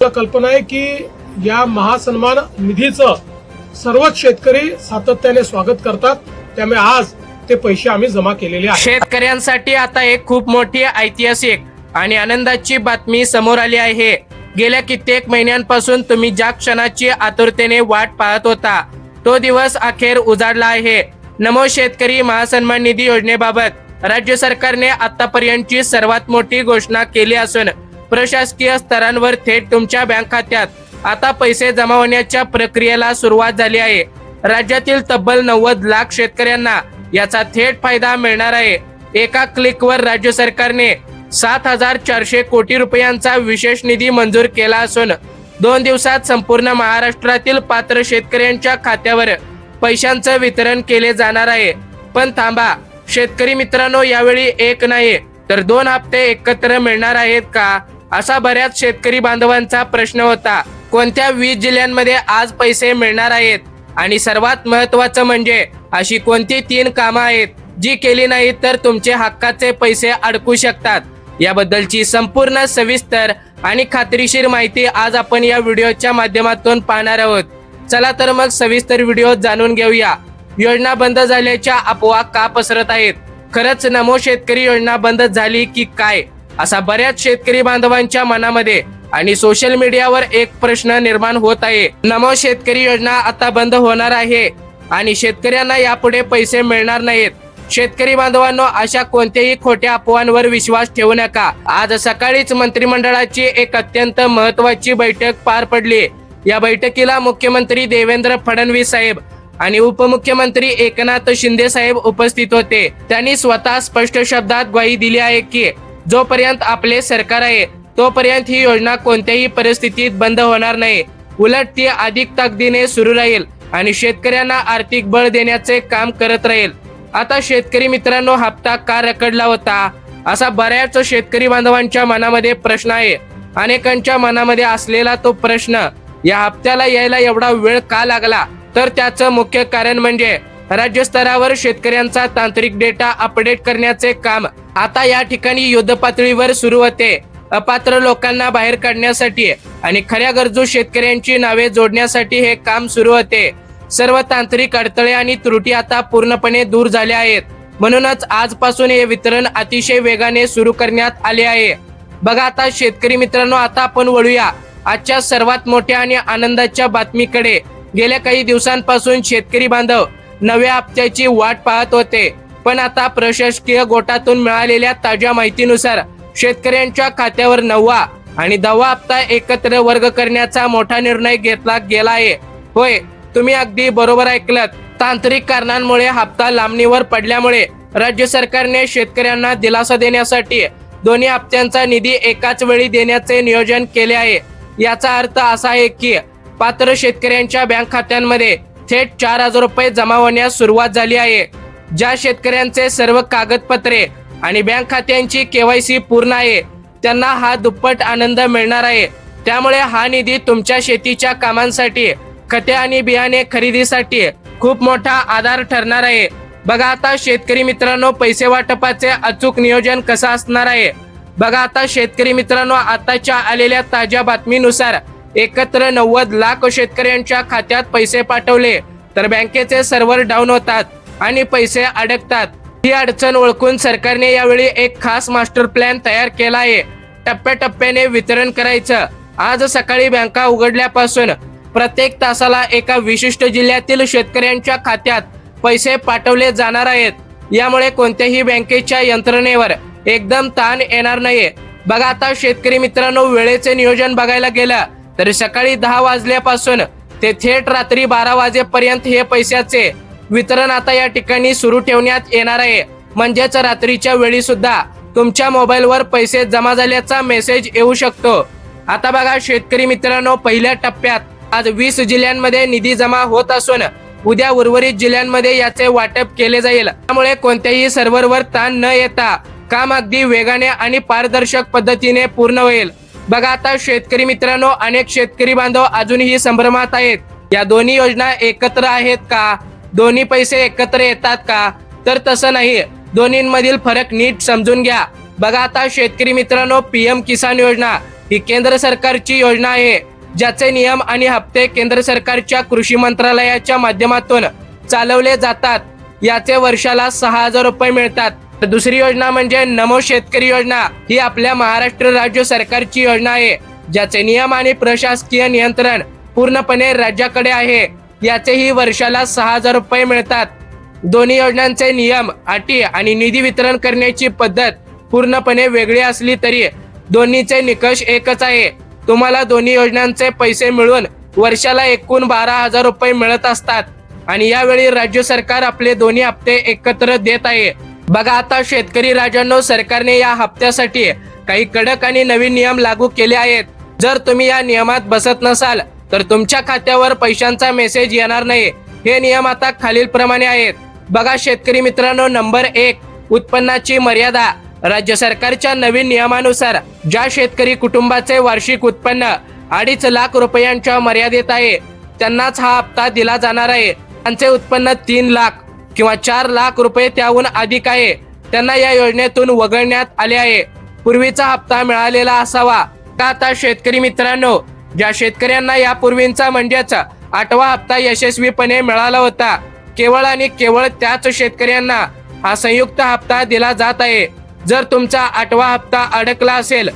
कल्पना आहे की या महासन्मान निधीचं सर्वच शेतकरी सातत्याने स्वागत करतात, त्यामुळे आज ते पैसे आम्ही जमा केलेले आहेत। शेतकऱ्यांसाठी आता एक खूप मोठी ऐतिहासिक आणि आनंदाची बातमी समोर आली आहे। गेल्या कित्येक महिन्यांपासून तुम्ही ज्या क्षणाची आतुरतेने वाट पाहत होता तो दिवस अखेर उजाडला आहे। नमो शेतकरी महासन्मान निधी योजनेबाबत राज्य सरकारने आतापर्यंतची सर्वात मोठी घोषणा केली असून प्रशासकीय स्तरांवर थेट तुमच्या बँक खात्यात आता पैसे जमा होण्याच्या प्रक्रियेला सुरुवात झाली आहे। राज्यातील तब्बल 90 लाख शेतकऱ्यांना याचा थेट फायदा मिळणार आहे। एका क्लिकवर राज्य सरकारने 7,400 कोटी रुपयांचा विशेष निधी मंजूर केला असून 2 दिवसात संपूर्ण महाराष्ट्रातील पात्र शेतकऱ्यांच्या खात्यावर पैशांचं वितरण केले जाणार आहे। पण थांबा शेतकरी मित्रांनो, यावेळी एक नाही तर 2 हप्ते एकत्र मिळणार आहेत का, असा बऱ्याच शेतकरी बांधवांचा प्रश्न होता। कोणत्या 20 जिल्ह्यांमध्ये आज पैसे मिळणार आहेत आणि सर्वात महत्त्वाचं म्हणजे अशी कोणती 3 कामं आहेत जी केली नाही तर तुमचे हक्काचे पैसे अडकू शकतात, याबद्दलची संपूर्ण सविस्तर आणि खात्रीशीर माहिती आज आपण या व्हिडिओच्या माध्यमातून पाहणार आहोत। चला तर मग सविस्तर व्हिडिओ जाणून घेऊया। योजना बंद झाल्याच्या अफवा का पसरत आहेत? खरंच नमो शेतकरी योजना बंद झाली की काय, असा बऱ्याच शेतकरी बांधवांच्या मनामध्ये आणि सोशल मीडियावर एक प्रश्न निर्माण होत आहे। नमो शेतकरी योजना आता बंद होणार आहे आणि शेतकऱ्यांना यापुढे पैसे मिळणार नाहीत। शेतकरी बांधवांनो, अशा कोणत्याही खोट्या अफवांवर विश्वास ठेवू नका। आज सकाळीच मंत्रिमंडळाची एक अत्यंत महत्त्वाची बैठक पार पडली। या बैठकीला मुख्यमंत्री देवेंद्र फडणवीस साहेब आणि उपमुख्यमंत्री एकनाथ शिंदे साहेब उपस्थित होते। त्यांनी स्वतः स्पष्ट शब्दात ग्वाही दिली आहे की जोपर्यंत आपले सरकार आहे तोपर्यंत ही योजना कोणत्याही परिस्थितीत बंद होणार नाही, उलट ती अधिक ताकदीने सुरू राहील आणि शेतकऱ्यांना आर्थिक बळ देण्याचे काम करत राहील। आता शेतकरी मित्रांनो, हप्ता का रखडला होता, असा बऱ्याच शेतकरी बांधवांच्या मनामध्ये प्रश्न आहे। अनेकांच्या मनामध्ये असलेला तो प्रश्न, या हप्त्याला यायला एवढा वेळ का लागला, तर त्याचं मुख्य कारण म्हणजे राज्य स्तरावर शेतकऱ्यांचा तांत्रिक डेटा अपडेट करण्याचे काम आता या ठिकाणी युद्ध पातळीवर सुरू होते। अपात्र लोकांना बाहेर काढण्यासाठी आणि खऱ्या गरजू शेतकऱ्यांची नावे जोडण्यासाठी हे काम सुरू होते। सर्व तांत्रिक अडथळे आणि त्रुटी आता पूर्णपणे दूर झाल्या आहेत, म्हणूनच आजपासून हे वितरण अतिशय वेगाने सुरू करण्यात आले आहे। बघा आता शेतकरी मित्रांनो, आता आपण वळूया आजच्या सर्वात मोठ्या आणि आनंदाच्या बातमीकडे। गेल्या काही दिवसांपासून शेतकरी बांधव नव्या हप्त्याची वाट पाहत होते, पण आता प्रशासकीय गोटातून मिळालेल्या ताज्या माहितीनुसार शेतकऱ्यांच्या खात्यावर 9वा आणि 10वा हप्ता एकत्र वर्ग करण्याचा मोठा निर्णय घेतला गेला आहे। होय, तुम्ही अगदी बरोबर ऐकलत। तांत्रिक कारणांमुळे हप्ता लांबणीवर पडल्यामुळे राज्य सरकारने शेतकऱ्यांना दिलासा देण्यासाठी दोन्ही हप्त्यांचा निधी एकाच वेळी देण्याचे नियोजन केले आहे। याचा अर्थ असा आहे की पात्र शेतकऱ्यांच्या बँक खात्यांमध्ये थेट 4,000 रुपये जमा होण्यास सुरुवात झाली आहे। ज्या शेतकऱ्यांचे सर्व कागदपत्रे आणि बँक खात्यांची KYC पूर्ण आहे त्यांना हा दुप्पट आनंद मिळणार आहे। त्यामुळे हा निधी तुमच्या शेतीच्या कामांसाठी, खते आणि बियाणे खरेदीसाठी खूप मोठा आधार ठरणार आहे। बघा आता शेतकरी मित्रांनो, पैसे वाटपाचे अचूक नियोजन कसं असणार आहे। बघा आता शेतकरी मित्रांनो, आताच्या आलेल्या ताज्या बातमीनुसार एकत्र 90 लाख शेतकऱ्यांच्या खात्यात पैसे पाठवले तर बँकेचे सर्व्हर डाऊन होतात आणि पैसे अडकतात। ही अडचण ओळखून सरकारने यावेळी एक खास मास्टर प्लॅन तयार केला आहे। टप्प्याटप्प्याने वितरण करायचं। आज सकाळी बँका उघडल्यापासून प्रत्येक तासाला एका विशिष्ट जिल्ह्यातील शेतकऱ्यांच्या खात्यात पैसे पाठवले जाणार आहेत। यामुळे कोणत्याही बँकेच्या यंत्रणेवर एकदम ताण येणार नाही। बघा आता शेतकरी मित्रांनो, वेळेचे नियोजन बघायला गेलं तर सकाळी 10 वाजल्यापासून ते थेट रात्री 12 वाजेपर्यंत हे पैशाचे वितरण आता या ठिकाणी सुरू ठेवण्यात येणार आहे। म्हणजेच रात्रीच्या वेळी सुद्धा तुमच्या मोबाईलवर पैसे जमा झाल्याचा मेसेज येऊ शकतो। आता बघा शेतकरी मित्रांनो, पहिल्या टप्प्यात आज 20 जिल्ह्यांमध्ये निधी जमा होत असून उद्या उर्वरित जिल्ह्यांमध्ये याचे वाटप केले जाईल। त्यामुळे कोणत्याही सर्व्हरवर ताण न येता काम अगदी वेगाने आणि पारदर्शक पद्धतीने पूर्ण होईल। बघा आता शेतकरी मित्रांनो, अनेक शेतकरी बांधव अजूनही संभ्रमात आहेत। या दोन्ही योजना एकत्र आहेत का, दोन्ही पैसे एकत्र येतात का, तर तसं नाही। दोन्हींमधील फरक नीट समजून घ्या। बघा आता शेतकरी मित्रांनो, PM किसान योजना ही केंद्र सरकारची योजना आहे, ज्याचे नियम आणि हप्ते केंद्र सरकारच्या कृषी मंत्रालयाच्या माध्यमातून चालवले जातात. याचे वर्षाला 6,000 रुपये मिळतात. तर दुसरी योजना म्हणजे नमो शेतकरी योजना. ही आपल्या महाराष्ट्र राज्य सरकारची योजना आहे, ज्याचे नियम आणि प्रशासकीय नियंत्रण पूर्णपणे राज्याकडे आहे. याचेही वर्षाला 6,000 रुपये मिळतात. दोन्ही योजनांचे नियम, अटी आणि निधी वितरण करण्याची पद्धत पूर्णपणे वेगळी असली तरी दोन्हीचे निकष एकच आहे. तुम्हाला दोन्ही योजनांचे पैसे मिळून वर्षाला एकूण 12,000 रुपये मिळत असतात आणि यावेळी राज्य सरकार आपले दोन्ही हप्ते एकत्र देत आहे. बघा आता शेतकरी राजांनो, सरकारने या हप्त्यासाठी काही कडक आणि नवीन नियम लागू केले आहेत. जर तुम्ही या नियमात बसत नसाल तर तुमच्या खात्यावर पैशांचा मेसेज येणार नाही. हे नियम आता खालील प्रमाणे आहेत. बघा शेतकरी मित्रांनो, नंबर 1, उत्पन्नाची मर्यादा. राज्य सरकारच्या नवीन नियमानुसार ज्या शेतकरी कुटुंबाचे वार्षिक उत्पन्न 2.5 लाख रुपयांच्या मर्यादेत आहे त्यांनाच हा हप्ता दिला जाणार आहे. त्यांचे उत्पन्न 3 लाख किंवा 4 लाख रुपये त्याहून अधिक आहे त्यांना या योजनेतून वगळण्यात आले आहे. पूर्वीचा हप्ता मिळालेला असावा. का आता शेतकरी मित्रांनो, ज्या शेतकऱ्यांना यापूर्वीचा म्हणजेच 8वा हप्ता यशस्वीपणे मिळाला होता, केवळ आणि केवळ त्याच शेतकऱ्यांना हा संयुक्त हप्ता दिला जात आहे. जर तुमचा 8वा हप्ता अडकला असेल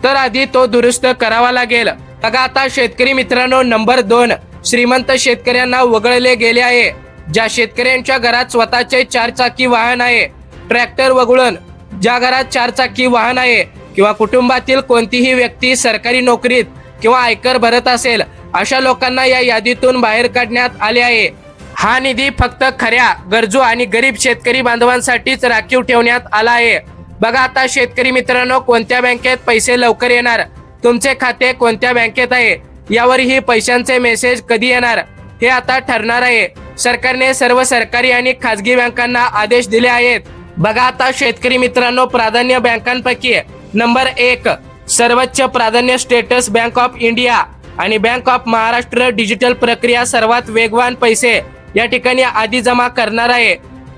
तर आधी तो दुरुस्त करावा लागेल. बघा आता शेतकरी मित्रांनो, नंबर 2, श्रीमंत शेतकऱ्यांना वगळले गेले आहे. ज्या शेतकऱ्यांच्या घरात स्वतःचे 4 चाकी वाहन आहे, ट्रॅक्टर वगळून ज्या घरात 4 चाकी वाहन आहे किंवा कुटुंबातील कोणतीही व्यक्ती सरकारी नोकरीत किंवा आयकर भरत असेल, अशा लोकांना या यादीतून बाहेर काढण्यात आले आहे. हा निधी फक्त खऱ्या गरजू आणि गरीब शेतकरी बांधवांसाठीच राखीव ठेवण्यात आला आहे. बघा आता शेतकरी मित्रांनो, कोणत्या बँकेत पैसे लवकर येणार, तुमचे खाते कोणत्या बँकेत आहे यावरही पैशांचे मेसेज कधी येणार हे आता ठरणार आहे. सरकारने सर्व सरकारी आणि खासगी बँकांना आदेश दिले आहेत. बघा आता शेतकरी मित्रांनो, प्राधान्य बँकांपैकी नंबर 1, सर्वोच्च प्राधान्य स्टेटस बँक ऑफ इंडिया आणि बँक ऑफ महाराष्ट्र. डिजिटल प्रक्रिया सर्वात वेगवान पैसे या ठिकाणी आधी जमा करणार आहे.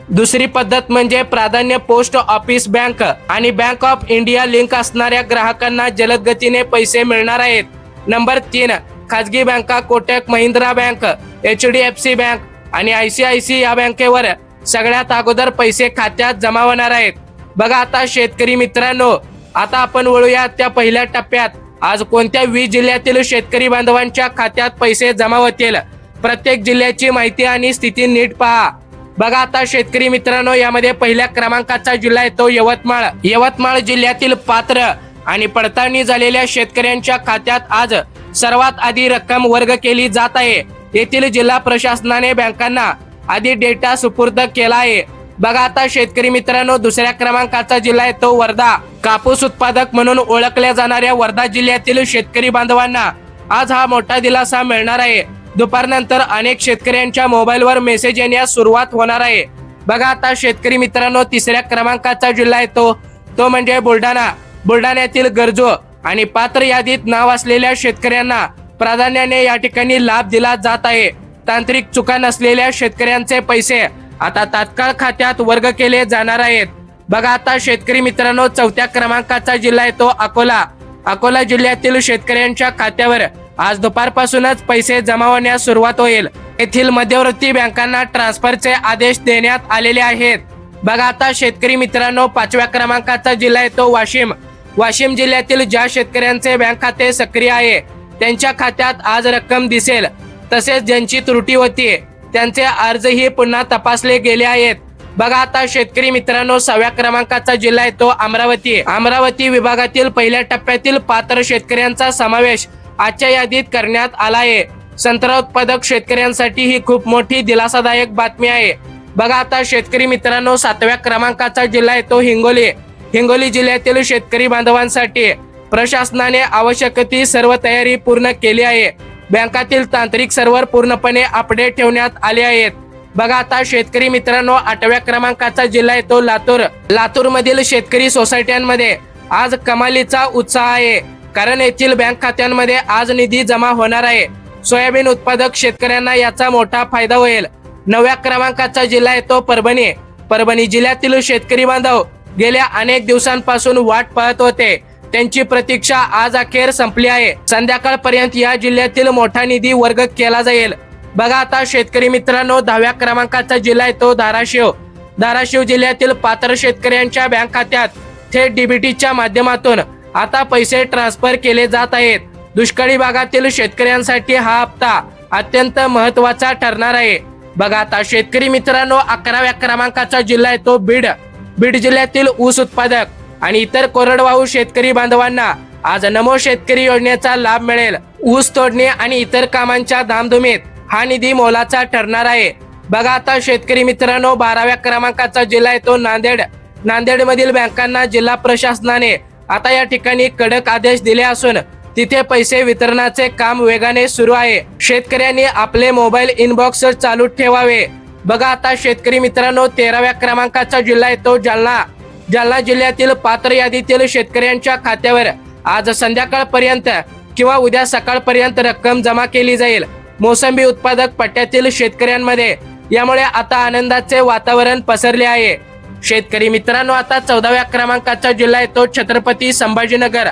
दुसरी पद्धत म्हणजे प्राधान्य पोस्ट ऑफिस बँक आणि बँक ऑफ इंडिया लिंक असणाऱ्या ग्राहकांना जलद गतीने पैसे मिळणार आहेत. नंबर 3, खाजगी बँका Kotak Mahindra bank, HDFC bank आणि ICICI या बँकेवर सगळ्यात अगोदर पैसे खात्यात जमा होणार आहेत. बघा आता शेतकरी मित्रांनो, आता आपण वळूया त्या पहिल्या टप्प्यात. आज कोणत्या 20 जिल्ह्यातील शेतकरी बांधवांच्या खात्यात पैसे जमा होतील, प्रत्येक जिल्ह्याची माहिती आणि स्थिती नीट पहा. बघा आता शेतकरी मित्रांनो, यामध्ये पहिल्या क्रमांकाचा जिल्हा येतो यवतमाळ. यवतमाळ जिल्ह्यातील पात्र आणि पडताळणी झालेल्या शेतकऱ्यांच्या खात्यात आज सर्वात आधी रक्कम वर्ग केली जात आहे. येथील जिल्हा प्रशासनाने बँकांना आधी डेटा सुपूर्द केला आहे. बघा आता शेतकरी मित्रांनो, दुसऱ्या क्रमांकाचा जिल्हा येतो वर्धा. कापूस उत्पादक म्हणून ओळखल्या जाणाऱ्या वर्धा जिल्ह्यातील शेतकरी बांधवांना आज हा मोठा दिलासा मिळणार आहे. दुपारनंतर अनेक शेतकऱ्यांच्या मोबाईलवर मेसेज येण्यास सुरुवात होणार आहे. बघा आता शेतकरी मित्रांनो, तिसऱ्या क्रमांकाचा जिल्हा येतो तो म्हणजे बुलढाणा. बुलढाण्यातील गरजू आणि पात्र यादीत नाव असलेल्या शेतकऱ्यांना प्राधान्याने या ठिकाणी लाभ दिला जात आहे. तांत्रिक चुका नसलेल्या शेतकऱ्यांचे पैसे आता तात्काळ खात्यात वर्ग केले जाणार आहेत. बघा आता शेतकरी मित्रांनो, चौथ्या क्रमांकाचा जिल्हा येतो अकोला. अकोला जिल्ह्यातील शेतकऱ्यांच्या खात्यावर आज दुपारपासूनच पैसे जमा होण्यास सुरुवात होईल. येथील मध्यवर्ती बँकांना ट्रान्सफरचे आदेश देण्यात आलेले आहेत. बघा आता शेतकरी मित्रांनो, 5व्या क्रमांकाचा जिल्हा येतो वाशिम. वाशिम जिल्ह्यातील ज्या शेतकऱ्यांचे बँक खाते सक्रिय आहे त्यांच्या खात्यात आज रक्कम दिसेल. तसेच ज्यांची त्रुटी होती त्यांचे अर्जही पुन्हा तपासले गेले आहेत. बघा आता शेतकरी मित्रांनो, 6व्या क्रमांकाचा जिल्हा येतो अमरावती. अमरावती विभागातील पहिल्या टप्प्यातील पात्र शेतकऱ्यांचा समावेश आजच्या यादीत करण्यात आला आहे. संत्रा उत्पादक शेतकऱ्यांसाठी ही खूप मोठी दिलासादायक बातमी आहे. बघा आता शेतकरी मित्रांनो, 7व्या क्रमांकाचा जिल्हा येतो हिंगोली. हिंगोली जिल्ह्यातील शेतकरी बांधवांसाठी प्रशासनाने आवश्यक ती सर्व तयारी पूर्ण केली आहे. बँकातील तांत्रिक सर्व्हर पूर्णपणे अपडेट ठेवण्यात आले आहेत. बघा आता शेतकरी मित्रांनो, 8व्या क्रमांकाचा जिल्हा येतो लातूर. लातूर मधील शेतकरी सोसायट्यांमध्ये आज कमालीचा उत्साह आहे, कारण येथील बँक खात्यांमध्ये आज निधी जमा होणार आहे. सोयाबीन उत्पादक शेतकऱ्यांना याचा मोठा फायदा होईल. 9व्या क्रमांकाचा जिल्हा येतो परभणी. परभणी जिल्ह्यातील शेतकरी बांधव गेल्या अनेक दिवसांपासून वाट पाहत होते त्यांची प्रतीक्षा आज अखेर संपली आहे। संध्याकाळपर्यंत या जिल्ह्यातील मोठा निधी वर्ग केला जाईल। बघा आता शेतकरी मित्रांनो, 10व्या क्रमांकाचा जिल्हा आहे तो धाराशिव। धाराशिव जिल्ह्यातील पात्र शेतकऱ्यांच्या बँक खात्यात थेट डीबीटीच्या माध्यमातून आता पैसे ट्रान्सफर केले जात आहेत। दुष्काळी भागातील शेतकऱ्यांसाठी हा हप्ता अत्यंत महत्त्वाचा ठरणार आहे। बघा आता शेतकरी मित्रांनो, 11व्या क्रमांकाचा जिल्हा आहे तो बीड। बीड जिल्ह्यातील ऊस उत्पादक आणि इतर कोरडवाहू शेतकरी बांधवांना आज नमो शेतकरी योजनेचा लाभ मिळेल। ऊस तोडणे आणि इतर कामांच्या धामधुमीत हा निधी मोलाचा ठरणार आहे। बघा आता शेतकरी मित्रांनो, 12व्या क्रमांकाचा जिल्हा आहे तो नांदेड। नांदेड मधील बँकांना जिल्हा प्रशासनाने आता या ठिकाणी कडक आदेश दिले असून तिथे पैसे वितरणाचे काम वेगाने सुरू आहे। शेतकऱ्यांनी आपले मोबाईल इनबॉक्स चालू ठेवावे। बघा आता शेतकरी मित्रांनो, 13व्या क्रमांकाचा जिल्हा आहे तो जालना। जालना जिल्ह्यातील पात्र यादीतील शेतकऱ्यांच्या खात्यावर आज संध्याकाळपर्यंत किंवा उद्या सकाळपर्यंत रक्कम जमा केली जाईल। मोसंबी उत्पादक पट्ट्यातील शेतकऱ्यांमध्ये यामुळे आता आनंदाचे वातावरण पसरले आहे। शेतकरी मित्रांनो, आता 14व्या क्रमांकाचा जिल्हा आहे तो छत्रपती संभाजीनगर।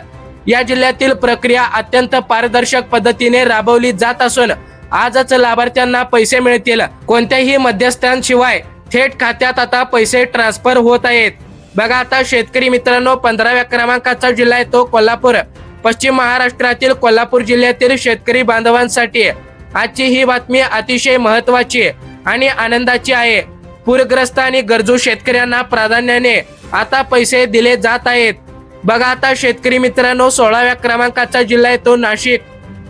या जिल्ह्यातील प्रक्रिया अत्यंत पारदर्शक पद्धतीने राबवली जात असून आजच लाभार्थ्यांना पैसे मिळतील। कोणत्याही मध्यस्थांशिवाय थेट खात्यात आता पैसे ट्रान्सफर होत आहेत। बघा आता शेतकरी मित्रांनो, 15व्या क्रमांकाचा जिल्हा आहे तो कोल्हापूर। पश्चिम महाराष्ट्रातील कोल्हापूर जिल्ह्यातील शेतकरी बांधवांसाठी आजची ही बातमी अतिशय महत्त्वाची आणि आनंदाची आहे। पूरग्रस्त आणि गरजू शेतकऱ्यांना प्राधान्याने आता पैसे दिले जात आहेत। बघा आता शेतकरी मित्रांनो, 16व्या क्रमांकाचा जिल्हा आहे तो नाशिक।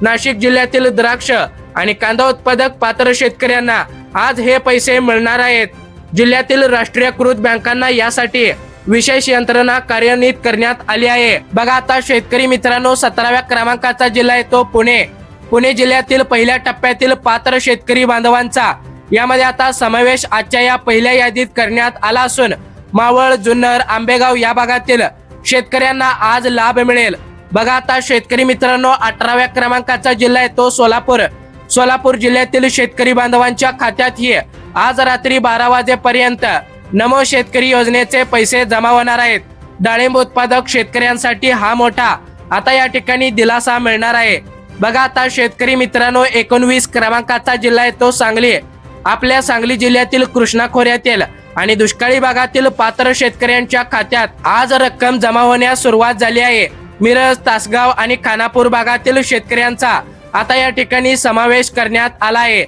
नाशिक जिल्ह्यातील द्राक्ष आणि कांदा उत्पादक पात्र शेतकऱ्यांना आज हे पैसे मिळणार आहेत। जिल्ह्यातील राष्ट्रीयकृत बँकांना यासाठी विशेष यंत्रणा कार्यान्वित करण्यात आली आहे। बघा आता शेतकरी मित्रांनो, 17व्या क्रमांकाचा जिल्हा आहे तो पुणे। पुणे जिल्ह्यातील पहिल्या टप्प्यातील पात्र शेतकरी बांधवांचा यामध्ये आता समावेश आजच्या या पहिल्या यादीत करण्यात आला असून मावळ, जुन्नर, आंबेगाव या भागातील शेतकऱ्यांना आज लाभ मिळेल। बघा आता शेतकरी मित्रांनो, 18व्या क्रमांकाचा जिल्हा आहे तो सोलापूर। सोलापूर जिल्ह्यातील शेतकरी बांधवांच्या खात्यातही आज रात्री 12 वाजेपर्यंत नमो शेतकरी योजनेचे पैसे जमा होणार आहेत। डाळिंब उत्पादक शेतकऱ्यांसाठी हा मोठा आता या ठिकाणी दिलासा मिळणार आहे। बघा आता शेतकरी मित्रांनो, 19 क्रमांकाचा जिल्हा आहे तो सांगली। आपल्या सांगली जिल्ह्यातील कृष्णा खोऱ्यातील आणि दुष्काळी भागातील पात्र शेतकऱ्यांच्या खात्यात आज रक्कम जमा होण्यास सुरुवात झाली आहे। मिरज, तासगाव आणि खानापूर भागातील शेतकऱ्यांचा आता या ठिकाणी समावेश करण्यात आला आहे।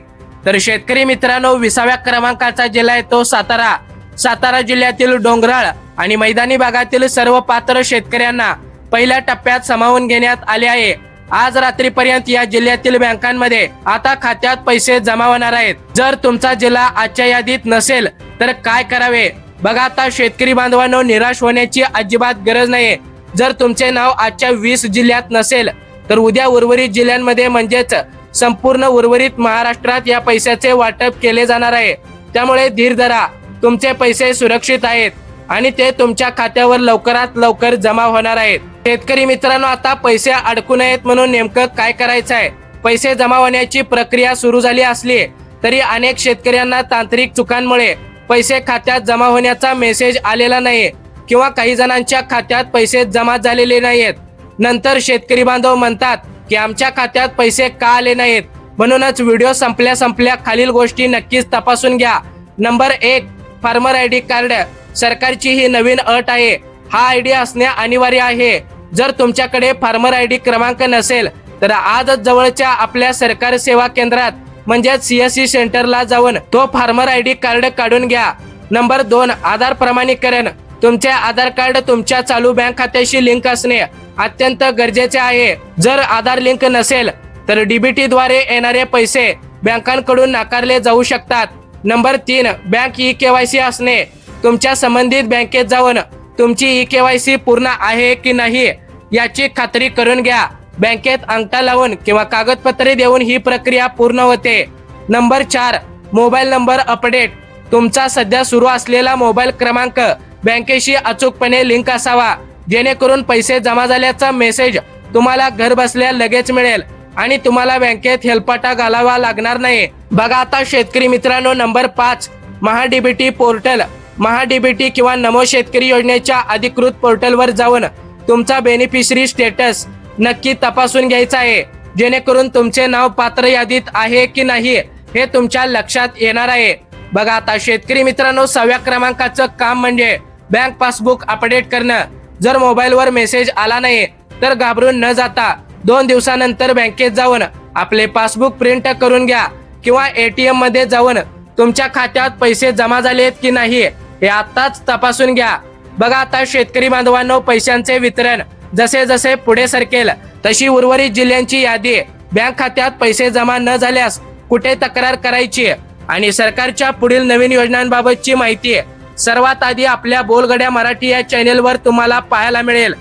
तर शेतकरी मित्रांनो, 20व्या क्रमांकाचा जिल्हा आहे तो सातारा। सातारा जिल्ह्यातील डोंगराळ आणि मैदानी भागातील सर्व पात्र शेतकऱ्यांना पहिल्या टप्प्यात सामावून घेण्यात आले आहे। आज रात्रीपर्यंत या जिल्ह्यातील बँकांमध्ये आता खात्यात पैसे जमा होणार आहेत। जर तुमचा जिल्हा आजच्या यादीत नसेल तर काय करावे? बघा आता शेतकरी बांधवांनो, निराश होण्याची अजिबात गरज नाही। जर तुमचे नाव आजच्या 20 जिल्ह्यात नसेल तर उद्या उर्वरित जिल्ह्यांमध्ये म्हणजेच संपूर्ण उर्वरित महाराष्ट्रात या पैशाचे वाटप केले जाणार आहे। त्यामुळे धीर धरा, तुमचे पैसे सुरक्षित आहेत आणि ते तुमच्या खात्यावर लवकरात लवकर जमा होणार आहेत। शेतकरी मित्रांनो, आता पैसे अडकू नयेत म्हणून नेमकं काय करायचं आहे? पैसे जमा होण्याची प्रक्रिया सुरू झाली असली तरी अनेक शेतकऱ्यांना तांत्रिक चुकांमुळे पैसे खात्यात जमा होण्याचा मेसेज आलेला नाही किंवा काही जणांच्या खात्यात पैसे जमा झालेले नाहीत। नंतर शेतकरी बांधव म्हणतात की आमच्या खात्यात पैसे का आले नाहीत। म्हणूनच व्हिडिओ संपल्या खालील गोष्टी नक्कीच तपासून घ्या। Number 1, farmer ID card. सरकारची ही नवीन अट आहे, हा आयडी असणे अनिवार्य आहे। जर तुमच्याकडे फार्मर आयडी क्रमांक नसेल तर आजच जवळच्या आपल्या सरकारी सेवा केंद्रात म्हणजे CSC सेंटरला जाऊन तो फार्मर आयडी कार्ड काढून घ्या। नंबर 2, आधार प्रमाणीकरण। तुमचे आधार कार्ड तुमच्या चालू बँक खात्याशी लिंक असणे अत्यंत गरजेचे आहे। जर आधार लिंक नसेल तर डीबीटी द्वारे येणारे पैसे बँकांकडून नाकारले जाऊ शकतात। नंबर 3, बँक ई-KYC असणे। तुमच्या संबंधित बँकेत जाऊन तुमची ई-KYC पूर्ण आहे की नाही याची खात्री करून घ्या। बँकेत अंगठा लावून किंवा कागदपत्रे देऊन ही प्रक्रिया पूर्ण होते। Number 4, mobile number update. तुमचा सध्या सुरू असलेला मोबाईल क्रमांक बँकेशी अचूकपणे लिंक असावा, जेणेकरून पैसे जमा झाल्याचा मेसेज तुम्हाला घर बसल्या लगेच मिळेल आणि तुम्हाला बँकेत हेलपाटा घालावा लागणार नाही। बघा आता शेतकरी मित्रांनो, नंबर 5, महाडीबीटी पोर्टल। महाडीबीटी किंवा नमो शेतकरी योजनेच्या अधिकृत पोर्टलवर जाऊन तुमचा बेनिफिशरी स्टेटस नक्की तपासून घ्यायचा आहे, जेणेकरून तुमचे नाव पात्र यादीत आहे की नाही हे तुमच्या लक्षात येणार आहे. बघा आता शेतकरी मित्रांनो, 6व्या क्रमांकाचं काम म्हणजे बँक पासबुक अपडेट करणं. जर मोबाईलवर मेसेज आला नाही तर घाबरून न जाता 2 दिवसानंतर बँकेत जाऊन आपले पासबुक प्रिंट करून घ्या किंवा ATM मध्ये जाऊन तुमच्या खात्यात पैसे जमा झालेत की नाही हे आताच तपासून घ्या. बघा आता शेतकरी बांधवांनो, पैशांचे वितरण जसे जसे पुढे सरकेल तशी उर्वरित जिल्ह्यांची यादी, बँक खात्यात पैसे जमा न झाल्यास कुठे तक्रार करायची आणि सरकारच्या पुढील नवीन योजनांबाबतची माहिती सर्वात आधी आपल्या बोलगड्या मराठी या चॅनेलवर तुम्हाला पाहायला मिळेल.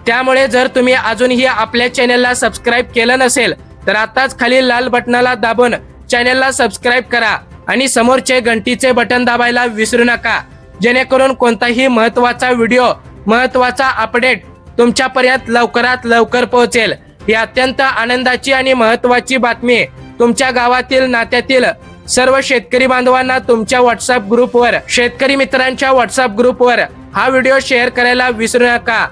त्यामुळे जर तुम्ही अजूनही आपल्या चॅनेलला सबस्क्राईब केलं नसेल तर आताच खालील लाल बटनाला दाबून चॅनेलला सबस्क्राईब करा आणि समोरचे घंटीचे बटन दाबायला विसरू नका, जेणेकरून कोणताही महत्त्वाचा व्हिडिओ, महत्त्वाचा अपडेट तुमच्यापर्यंत लवकरात लवकर पोहोचेल. ही अत्यंत आनंदाची आणि महत्त्वाची बातमी तुमच्या गावातील, नात्यातील सर्व शेतकरी बांधवांना तुमच्या व्हॉट्सअप ग्रुपवर, शेतकरी मित्रांच्या व्हॉट्सअप ग्रुपवर हा व्हिडिओ शेअर करायला विसरू नका.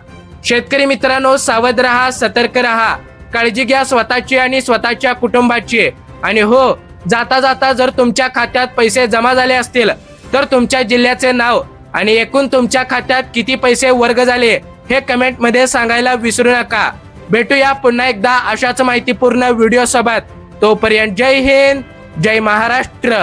शेतकरी मित्रांनो, सावध राहा, सतर्क राहा, काळजी घ्या स्वतःची आणि स्वतःच्या कुटुंबाची. आणि हो, जाता जाता जर तुमच्या खात्यात पैसे जमा झाले असतील तर तुमच्या जिल्ह्याचे नाव आणि एकूण तुमच्या खात्यात किती पैसे वर्ग झाले हे कमेंट मध्ये सांगायला विसरू नका. भेटूया पुन्हा एकदा अशाच माहितीपूर्ण व्हिडिओ सोबत. तोपर्यंत जय हिंद, जय महाराष्ट्र.